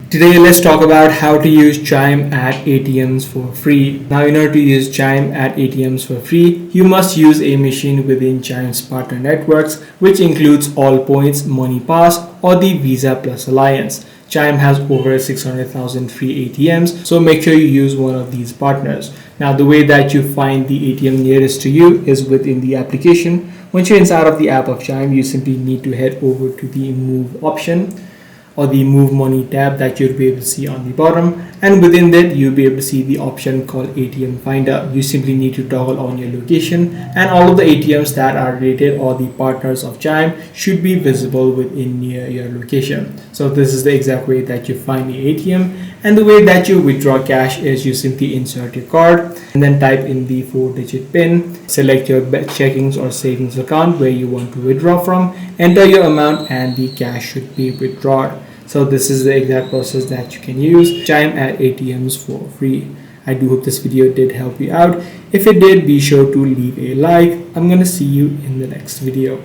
Today let's talk about how to use Chime at ATMs for free. Now in order to use Chime at ATMs for free, you must use a machine within Chime's partner networks, which includes Allpoint's MoneyPass or the Visa Plus Alliance. Chime has over 600,000 free ATMs, so make sure you use one of these partners. Now the way that you find the ATM nearest to you is within the application. Once you're inside of the app of Chime, you simply need to head over to the Move option or the Move Money tab that you'll be able to see on the bottom, and within that you'll be able to see the option called ATM Finder. You simply need to toggle on your location, and all of the ATMs that are rated or the partners of Chime should be visible within near your location. So this is the exact way that you find the ATM, and the way that you withdraw cash is you simply insert your card and then type in the 4-digit PIN, select your checkings or savings account where you want to withdraw from, enter your amount, and the cash should be withdrawn. So this is the exact process that you can use Chime at ATMs for free. I do hope this video did help you out. If it did, be sure to leave a like. I'm gonna see you in the next video.